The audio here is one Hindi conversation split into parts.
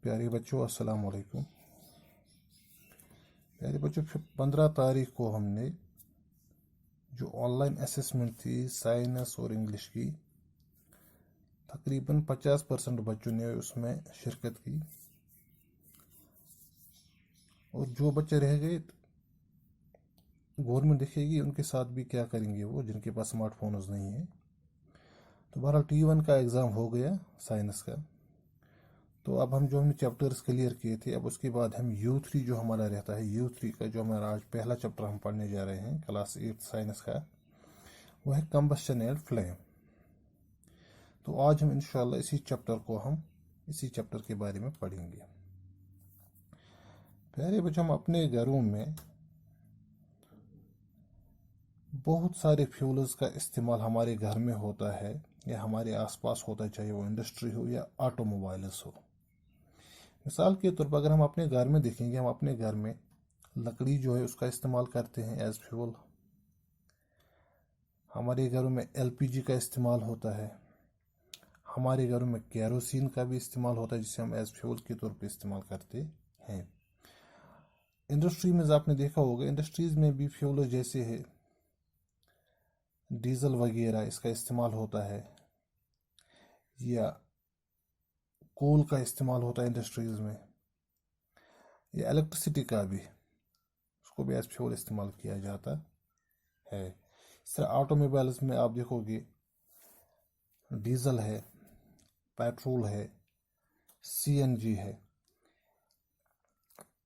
प्यारे बच्चों, अस्सलाम वालेकुम। प्यारे बच्चों, 15 तारीख को हमने जो ऑनलाइन असेसमेंट थी साइंस और इंग्लिश की, तकरीबन 50% बच्चों ने उसमें शिरकत की और जो बच्चे रह गए गवर्नमेंट देखेगी उनके साथ भी क्या करेंगे वो, जिनके पास स्मार्टफोन्स नहीं है। तो बहरहाल T1 का एग्ज़ाम हो गया साइंस का। तो अब हम जो हमने चैप्टर्स क्लियर किए थे, अब उसके बाद हम U3 जो हमारा रहता है, U3 का जो हमारा आज पहला चैप्टर हम पढ़ने जा रहे हैं क्लास 8 साइंस का, वो है कंबस्शन एंड फ्लेम। तो आज हम इंशाल्लाह इसी चैप्टर के बारे में पढ़ेंगे। प्यारे बच्चों, हम अपने घरों में बहुत सारे फ्यूल्स का इस्तेमाल हमारे घर में होता है या हमारे आसपास होता है, चाहे वो इंडस्ट्री हो या ऑटोमोबाइल्स हो। मिसाल के तौर पर अगर हम अपने घर में देखेंगे, हम अपने घर में लकड़ी जो है उसका इस्तेमाल करते हैं एज फ्यूल। हमारे घरों में LPG का इस्तेमाल होता है। हमारे घरों में केरोसिन का भी इस्तेमाल होता है जिसे हम एज फ्यूल के तौर पे इस्तेमाल करते हैं। इंडस्ट्री में आपने देखा होगा, इंडस्ट्रीज में भी फ्यूल जैसे है डीजल वगैरह, इसका इस्तेमाल होता है, या कोल का इस्तेमाल होता है इंडस्ट्रीज में, या इलेक्ट्रिसिटी का भी, उसको भी एज फ्यूल इस्तेमाल किया जाता है। इस तरह ऑटोमोबाइल्स में आप देखोगे डीजल है, पेट्रोल है, CNG है,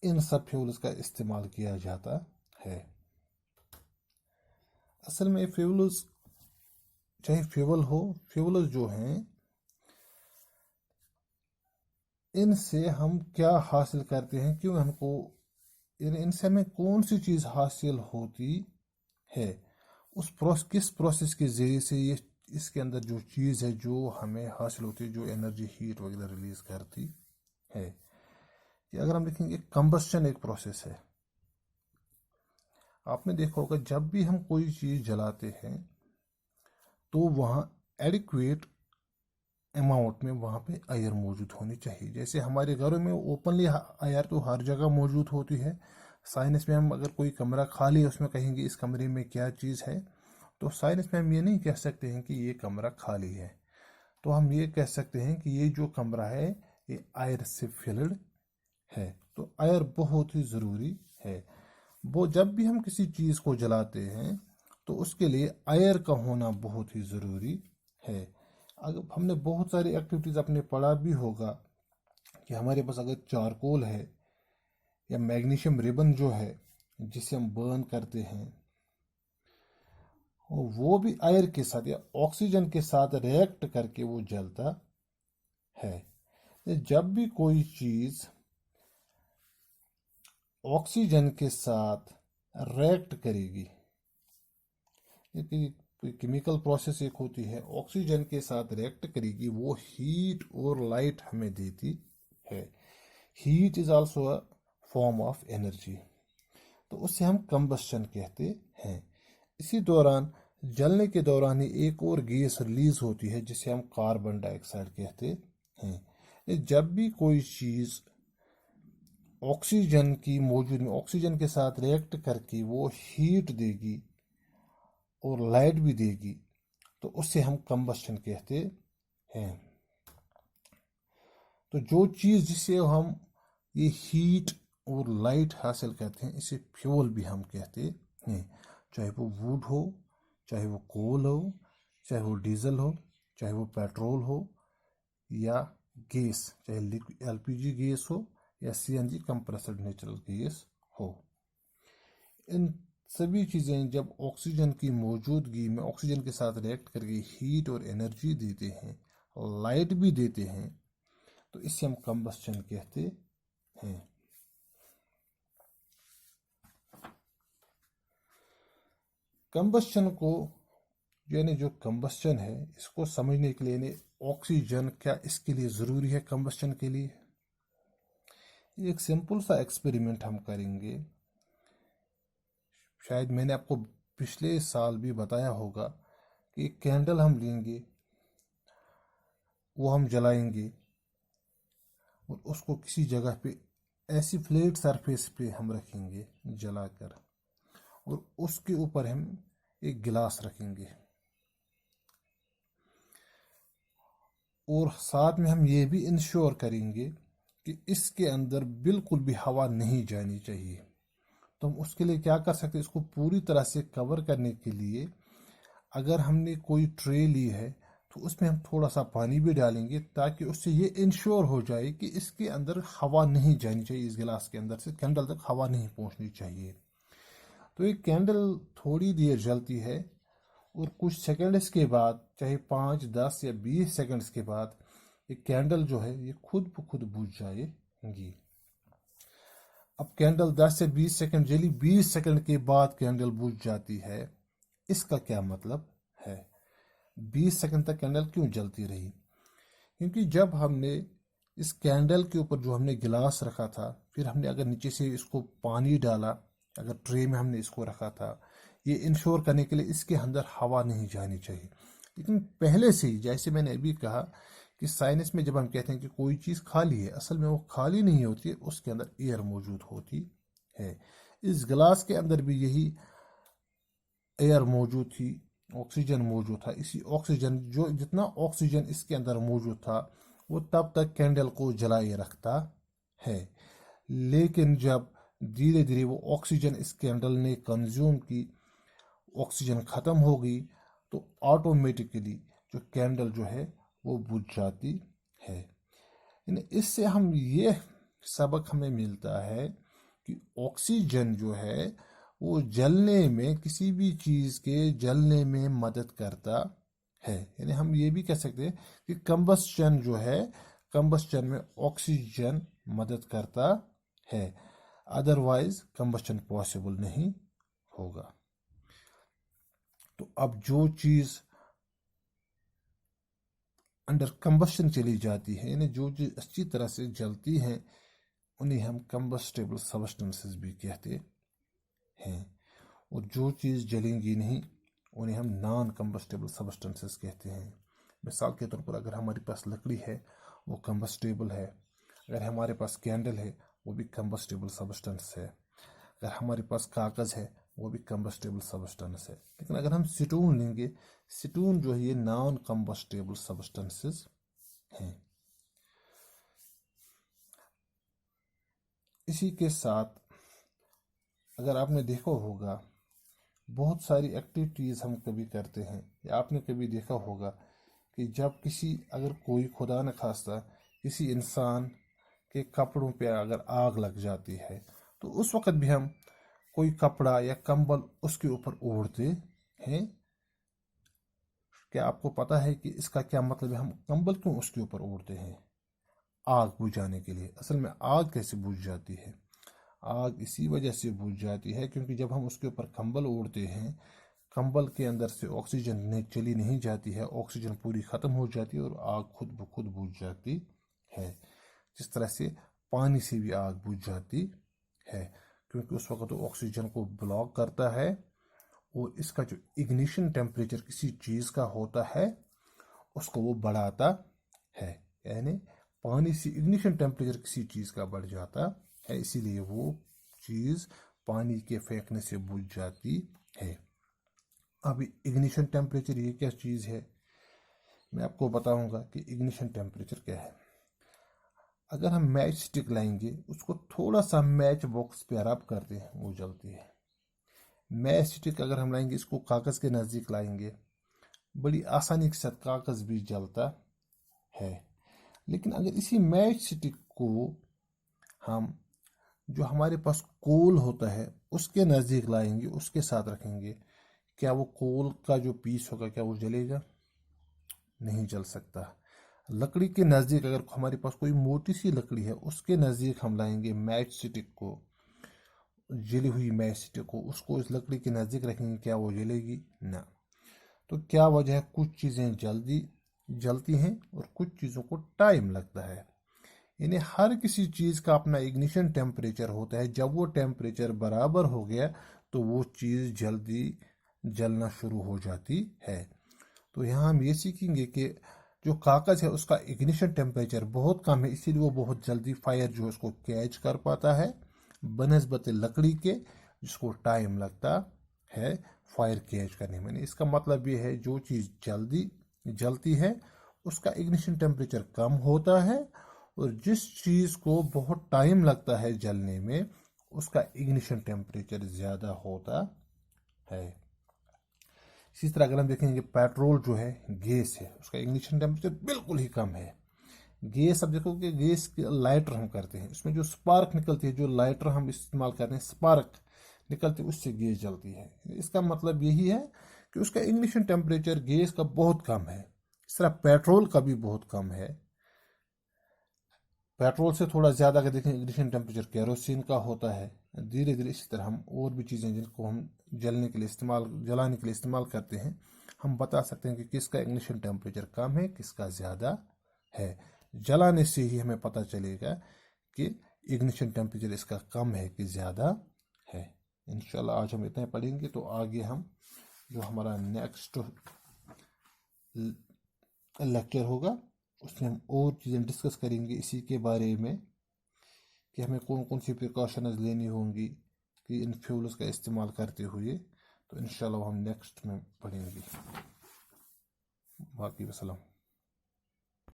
इन सब फ्यूल्स का इस्तेमाल किया जाता है। असल में फ्यूल्स, चाहे फ्यूल्स जो हैं, इनसे हम क्या हासिल करते हैं, क्यों हमको इनसे हमें कौन सी चीज़ हासिल होती है, किस प्रोसेस के ज़रिए से ये इसके अंदर जो चीज़ है जो हमें हासिल होती है, जो एनर्जी हीट वगैरह रिलीज करती है। कि अगर हम देखेंगे, कंबस्शन एक प्रोसेस है। आपने देखा होगा जब भी हम कोई चीज़ जलाते हैं तो वहाँ एडिक्वेट अमाउंट में वहाँ पे एयर मौजूद होनी चाहिए। जैसे हमारे घरों में ओपनली एयर तो हर जगह मौजूद होती है। साइंस में हम अगर कोई कमरा खाली है उसमें कहेंगे इस कमरे में क्या चीज़ है, तो साइंस में हम ये नहीं कह सकते हैं कि ये कमरा खाली है। तो हम ये कह सकते हैं कि ये जो कमरा है ये एयर से फिल्ड है। तो एयर बहुत ही ज़रूरी है। वो जब भी हम किसी चीज़ को जलाते हैं तो उसके लिए एयर का होना बहुत ही ज़रूरी है। अगर हमने बहुत सारी एक्टिविटीज़ अपने पढ़ा भी होगा कि हमारे पास अगर चारकोल है या मैग्नीशियम रिबन जो है जिसे हम बर्न करते हैं, वो भी एयर के साथ या ऑक्सीजन के साथ रिएक्ट करके वो जलता है। जब भी कोई चीज़ ऑक्सीजन के साथ रिएक्ट करेगी, केमिकल प्रोसेस एक होती है, ऑक्सीजन के साथ रिएक्ट करेगी, वो हीट और लाइट हमें देती है। Heat is also a form of energy, तो उससे हम कंबस्शन कहते हैं। इसी दौरान, जलने के दौरान ही एक और गैस रिलीज होती है जिसे हम कार्बन डाइऑक्साइड कहते हैं। जब भी कोई चीज़ ऑक्सीजन के साथ रिएक्ट करके वो हीट देगी और लाइट भी देगी, तो उससे हम कंबस्शन कहते हैं। तो जो चीज़ जिससे हम ये हीट और लाइट हासिल करते हैं, इसे फ्यूल भी हम कहते हैं। चाहे वो वुड हो, चाहे वो कोल हो, चाहे वो डीजल हो, चाहे वो पेट्रोल हो, या गैस, चाहे LPG गैस हो या CNG कंप्रेस्ड नेचुरल गैस हो। इन सभी चीज़ें जब ऑक्सीजन की मौजूदगी में ऑक्सीजन के साथ रिएक्ट करके हीट और एनर्जी देते हैं, लाइट भी देते हैं, तो इससे हम कंबस्शन कहते हैं। कंबस्शन को, यानी जो कंबस्शन है, इसको समझने के लिए ऑक्सीजन क्या इसके लिए ज़रूरी है कंबस्शन के लिए, एक सिंपल सा एक्सपेरिमेंट हम करेंगे। शायद मैंने आपको पिछले साल भी बताया होगा कि एक कैंडल हम लेंगे, वो हम जलाएंगे, और उसको किसी जगह पे ऐसी फ्लैट सरफेस पे हम रखेंगे जलाकर, और उसके ऊपर हम एक गिलास रखेंगे, और साथ में हम ये भी इंश्योर करेंगे कि इसके अंदर बिल्कुल भी हवा नहीं जानी चाहिए। तो हम उसके लिए क्या कर सकते हैं, इसको पूरी तरह से कवर करने के लिए अगर हमने कोई ट्रे ली है तो उसमें हम थोड़ा सा पानी भी डालेंगे, ताकि उससे ये इंश्योर हो जाए कि इसके अंदर हवा नहीं जानी चाहिए, इस गिलास के अंदर से कैंडल तक हवा नहीं पहुंचनी चाहिए। तो ये कैंडल थोड़ी देर जलती है और कुछ सेकंड्स के बाद, चाहे 5, 10 या 20 सेकंड्स के बाद, ये कैंडल जो है ये खुद ब खुद बुझ जाएगी। अब कैंडल 10 से 20 सेकंड जली, 20 सेकंड के बाद कैंडल बुझ जाती है, इसका क्या मतलब है? 20 सेकंड तक कैंडल क्यों जलती रही? क्योंकि जब हमने इस कैंडल के ऊपर जो हमने गिलास रखा था, फिर हमने अगर नीचे से इसको पानी डाला, अगर ट्रे में हमने इसको रखा था, ये इंश्योर करने के लिए इसके अंदर हवा नहीं जानी चाहिए। लेकिन पहले से ही, जैसे मैंने अभी कहा कि साइंस में जब हम कहते हैं कि कोई चीज़ खाली है, असल में वो खाली नहीं होती है, उसके अंदर एयर मौजूद होती है। इस गिलास के अंदर भी यही एयर मौजूद थी, ऑक्सीजन मौजूद था। इसी ऑक्सीजन, जो जितना ऑक्सीजन इसके अंदर मौजूद था, वो तब तक कैंडल को जलाए रखता है। लेकिन जब धीरे धीरे वो ऑक्सीजन इस कैंडल ने कंज्यूम की, ऑक्सीजन ख़त्म हो गई, तो ऑटोमेटिकली जो कैंडल जो है वो बुझ जाती है। इससे हम ये सबक हमें मिलता है कि ऑक्सीजन जो है वो जलने में, किसी भी चीज़ के जलने में मदद करता है। यानी हम ये भी कह सकते हैं कि कंबस्चन जो है, कंबस्चन में ऑक्सीजन मदद करता है, अदरवाइज कंबस्चन पॉसिबल नहीं होगा। तो अब जो चीज़ अंडर कंबस्शन चली जाती है, यानी जो चीज़ अच्छी तरह से जलती हैं, उन्हें हम कंबस्टेबल सब्सटेंसेस भी कहते हैं, और जो चीज़ जलेंगी नहीं उन्हें हम नॉन कंबस्टेबल सब्सटेंसेस कहते हैं। मिसाल के तौर पर अगर हमारे पास लकड़ी है वो कंबस्टेबल है, अगर हमारे पास कैंडल है वो भी कंबस्टेबल सब्सटेंस है, अगर हमारे पास कागज़ है वो भी कंबस्टेबल सब्सटेंस है। लेकिन अगर हम स्टोन लेंगे, स्टोन जो है ये नॉन कंबस्टेबल सब्सटेंसेस हैं। इसी के साथ अगर आपने देखा होगा, बहुत सारी एक्टिविटीज़ हम कभी करते हैं, या आपने कभी देखा होगा कि जब किसी, अगर कोई खुदा न खास्ता किसी इंसान के कपड़ों पे अगर आग लग जाती है, तो उस वक़्त भी हम कोई कपड़ा या कंबल उसके ऊपर ओढ़ते हैं। क्या आपको पता है कि इसका क्या मतलब है? हम कंबल क्यों उसके ऊपर ओढ़ते हैं? आग बुझाने के लिए। असल में आग कैसे बुझ जाती है? आग इसी वजह से बुझ जाती है क्योंकि जब हम उसके ऊपर कंबल ओढ़ते हैं, कंबल के अंदर से ऑक्सीजन चली नहीं जाती है, ऑक्सीजन पूरी ख़त्म हो जाती है और आग खुद ब खुद बुझ जाती है। जिस तरह से पानी से भी आग बुझ जाती है, क्योंकि उस वक्त वो ऑक्सीजन को ब्लॉक करता है, और इसका जो इग्निशन टेम्परेचर किसी चीज़ का होता है उसको वो बढ़ाता है। यानी पानी से इग्निशन टेम्परेचर किसी चीज़ का बढ़ जाता है, इसीलिए वो चीज़ पानी के फेंकने से बुझ जाती है। अब इग्निशन टेम्परेचर ये क्या चीज़ है, मैं आपको बताऊंगा कि इग्निशन टेम्परेचर क्या है। अगर हम मैच स्टिक लाएंगे, उसको थोड़ा सा मैच बॉक्स पे रब करते हैं, वो जलती है। मैच स्टिक अगर हम लाएंगे, इसको कागज़ के नज़दीक लाएंगे, बड़ी आसानी के साथ कागज़ भी जलता है। लेकिन अगर इसी मैच स्टिक को हम, जो हमारे पास कोल होता है, उसके नज़दीक लाएंगे, उसके साथ रखेंगे, क्या वो कोल का जो पीस होगा क्या वो जलेगा? नहीं जल सकता। लकड़ी के नज़दीक अगर हमारे पास कोई मोटी सी लकड़ी है, उसके नज़दीक हम लाएंगे मैच स्टिक को, जली हुई मैच स्टिक को, उसको इस लकड़ी के नज़दीक रखेंगे, क्या वो जलेगी? ना। तो क्या वजह है? कुछ चीज़ें जल्दी जलती हैं और कुछ चीज़ों को टाइम लगता है। यानी हर किसी चीज़ का अपना इग्निशन टेम्परेचर होता है। जब वो टेम्परेचर बराबर हो गया तो वो चीज़ जल्दी जलना शुरू हो जाती है। तो यहाँ हम ये सीखेंगे कि जो कागज़ है उसका इग्निशन टेम्परेचर बहुत कम है, इसीलिए वो बहुत जल्दी फायर जो है उसको कैच कर पाता है बनस्बत लकड़ी के, जिसको टाइम लगता है फायर कैच करने में। इसका मतलब ये है जो चीज़ जल्दी जलती है उसका इग्निशन टेम्परेचर कम होता है, और जिस चीज़ को बहुत टाइम लगता है जलने में उसका इग्निशन टेम्परेचर ज़्यादा होता है। इसी तरह अगर हम देखेंगे पेट्रोल जो है गैस है, उसका इग्निशन टेम्परेचर बिल्कुल ही कम है। गैस, अब देखो कि गैस लाइटर हम करते हैं, उसमें जो स्पार्क निकलती है, जो लाइटर हम इस्तेमाल करते हैं स्पार्क निकलती है, उससे गैस जलती है। इसका मतलब यही है कि उसका इग्निशन टेम्परेचर गैस का बहुत कम है। इस तरह पेट्रोल का भी बहुत कम है। पेट्रोल से थोड़ा ज़्यादा अगर देखें इग्निशन टेम्परेचर केरोसिन का होता है। धीरे धीरे इसी तरह हम और भी चीज़ें जिनको हम जलाने के लिए इस्तेमाल करते हैं, हम बता सकते हैं कि किसका इग्निशन टेम्परेचर कम है, किसका ज़्यादा है। जलाने से ही हमें पता चलेगा कि इग्निशन टेम्परेचर इसका कम है कि ज़्यादा है। इंशाल्लाह आज हम इतना ही पढ़ेंगे, तो आगे हम जो हमारा नेक्स्ट लेक्चर होगा उसमें हम और चीज़ें डिस्कस करेंगे इसी के बारे में कि हमें कौन कौन सी प्रिकॉशंस लेनी होंगी कि इन फ्यूल्स का इस्तेमाल करते हुए। तो इंशाल्लाह हम नेक्स्ट में पढ़ेंगे। बाकी वसलम।